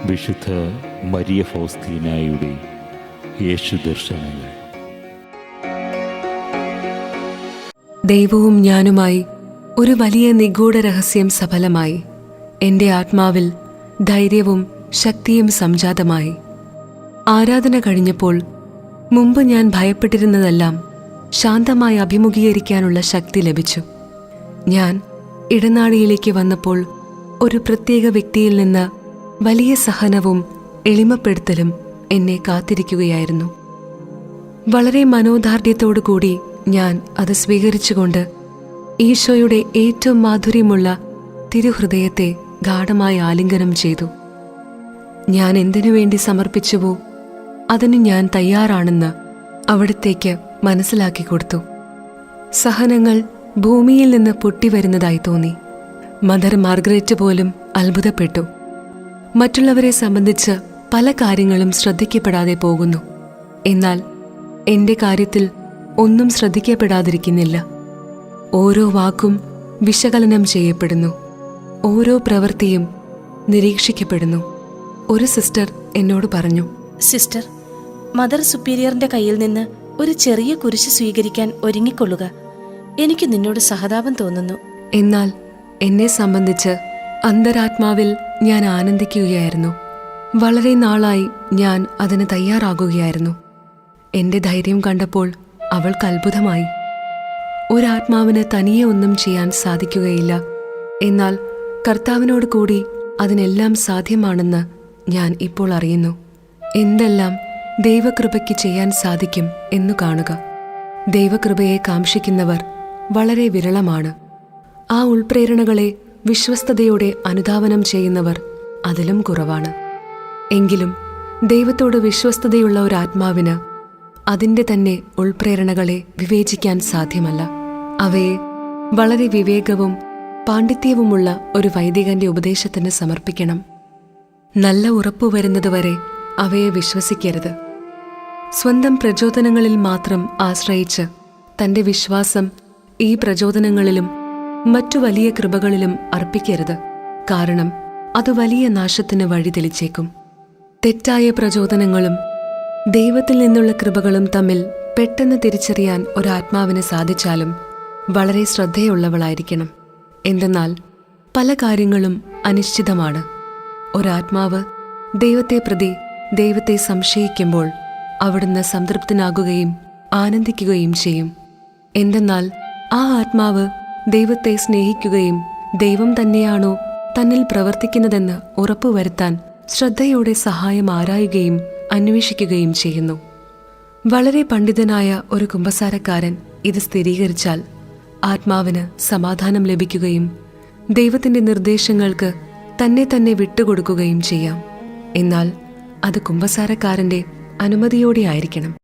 വിശുദ്ധ മരിയ ഫൗസ്തീനായുടെ യേശുദർശനങ്ങൾ. ദൈവവും ഞാനുമായി ഒരു വലിയ നിഗൂഢ രഹസ്യം സഫലമായി. എൻ്റെ ആത്മാവിൽ ധൈര്യവും ശക്തിയും സംജാതമായി. ആരാധന കഴിഞ്ഞപ്പോൾ മുമ്പ് ഞാൻ ഭയപ്പെട്ടിരുന്നതെല്ലാം ശാന്തമായി അഭിമുഖീകരിക്കാനുള്ള ശക്തി ലഭിച്ചു. ഞാൻ ഇടനാഴിയിലേക്ക് വന്നപ്പോൾ ഒരു പ്രത്യേക വ്യക്തിയിൽ നിന്ന് വലിയ സഹനവും എളിമപ്പെടുത്തലും എന്നെ കാത്തിരിക്കുകയായിരുന്നു. വളരെ മനോദാർഢ്യത്തോടുകൂടി ഞാൻ അത് സ്വീകരിച്ചുകൊണ്ട് ഈശോയുടെ ഏറ്റവും മാധുര്യമുള്ള തിരുഹൃദയത്തെ ഗാഢമായി ആലിംഗനം ചെയ്തു. ഞാൻ എന്തിനു വേണ്ടി സമർപ്പിച്ചുവോ അതിന് ഞാൻ തയ്യാറാണെന്ന് അവിടത്തേക്ക് മനസ്സിലാക്കി കൊടുത്തു. സഹനങ്ങൾ ഭൂമിയിൽ നിന്ന് പൊട്ടിവരുന്നതായി തോന്നി. മദർ മാർഗരറ്റ് പോലും അത്ഭുതപ്പെട്ടു. മറ്റുള്ളവരെ സംബന്ധിച്ച് പല കാര്യങ്ങളും ശ്രദ്ധിക്കപ്പെടാതെ പോകുന്നു. എന്നാൽ എൻ്റെ കാര്യത്തിൽ ഒന്നും ശ്രദ്ധിക്കപ്പെടാതിരിക്കുന്നില്ല. ഓരോ വാക്കും വിശകലനം ചെയ്യപ്പെടുന്നു. ഓരോ പ്രവൃത്തിയും നിരീക്ഷിക്കപ്പെടുന്നു. ഒരു സിസ്റ്റർ എന്നോട് പറഞ്ഞു, സിസ്റ്റർ, മദർ സുപ്പീരിയറിന്റെ കയ്യിൽ നിന്ന് ഒരു ചെറിയ കുരിശ് സ്വീകരിക്കാൻ ഒരുങ്ങിക്കൊള്ളുക. എനിക്ക് നിന്നോട് സഹതാപം തോന്നുന്നു. എന്നാൽ എന്നെ സംബന്ധിച്ച് അന്തരാത്മാവിൽ ഞാൻ ആനന്ദിക്കുകയായിരുന്നു. വളരെ നാളായി ഞാൻ അതിന് തയ്യാറാകുകയായിരുന്നു. എന്റെ ധൈര്യം കണ്ടപ്പോൾ അവൾക്ക് അത്ഭുതമായി. ഒരാത്മാവിന് തനിയെ ഒന്നും ചെയ്യാൻ സാധിക്കുകയില്ല. എന്നാൽ കർത്താവിനോട് കൂടി അതിനെല്ലാം സാധ്യമാണെന്ന് ഞാൻ ഇപ്പോൾ അറിയുന്നു. എന്തെല്ലാം ദൈവകൃപയ്ക്ക് ചെയ്യാൻ സാധിക്കും എന്നു കാണുക. ദൈവകൃപയെ കാംക്ഷിക്കുന്നവർ വളരെ വിരളമാണ്. ആ ഉൾപ്രേരണകളെ വിശ്വസ്തയോടെ അനുധാവനം ചെയ്യുന്നവർ അതിലും കുറവാണ്. എങ്കിലും ദൈവത്തോട് വിശ്വസ്തതയുള്ള ഒരാത്മാവിന് അതിൻ്റെ തന്നെ ഉൾപ്രേരണകളെ വിവേചിക്കാൻ സാധ്യമല്ല. അവയെ വളരെ വിവേകവും പാണ്ഡിത്യവുമുള്ള ഒരു വൈദികന്റെ ഉപദേശത്തിന് സമർപ്പിക്കണം. നല്ല ഉറപ്പുവരുന്നതുവരെ അവയെ വിശ്വസിക്കരുത്. സ്വന്തം പ്രചോദനങ്ങളിൽ മാത്രം ആശ്രയിച്ച് തന്റെ വിശ്വാസം ഈ പ്രചോദനങ്ങളിലും മറ്റു വലിയ കൃപകളിലും അർപ്പിക്കരുത്. കാരണം അത് വലിയ നാശത്തിന് വഴിതെളിച്ചേക്കും. തെറ്റായ പ്രചോദനങ്ങളും ദൈവത്തിൽ നിന്നുള്ള കൃപകളും തമ്മിൽ പെട്ടെന്ന് തിരിച്ചറിയാൻ ഒരാത്മാവിന് സാധിച്ചാലും വളരെ ശ്രദ്ധയുള്ളവളായിരിക്കണം. എന്തെന്നാൽ പല കാര്യങ്ങളും അനിശ്ചിതമാണ്. ഒരാത്മാവ് ദൈവത്തെ പ്രതി ദൈവത്തെ സംശയിക്കുമ്പോൾ അവിടുന്ന് സംതൃപ്തനാകുകയും ആനന്ദിക്കുകയും ചെയ്യും. എന്തെന്നാൽ ആ ആത്മാവ് ദൈവത്തെ സ്നേഹിക്കുകയും ദൈവം തന്നെയാണോ തന്നിൽ പ്രവർത്തിക്കുന്നതെന്ന് ഉറപ്പുവരുത്താൻ ശ്രദ്ധയോടെ സഹായം ആരായുകയും അന്വേഷിക്കുകയും ചെയ്യുന്നു. വളരെ പണ്ഡിതനായ ഒരു കുമ്പസാരക്കാരൻ ഇത് സ്ഥിരീകരിച്ചാൽ ആത്മാവിന് സമാധാനം ലഭിക്കുകയും ദൈവത്തിന്റെ നിർദ്ദേശങ്ങൾക്ക് തന്നെ തന്നെ വിട്ടുകൊടുക്കുകയും ചെയ്യാം. എന്നാൽ അത് കുമ്പസാരക്കാരന്റെ അനുമതിയോടെ ആയിരിക്കണം.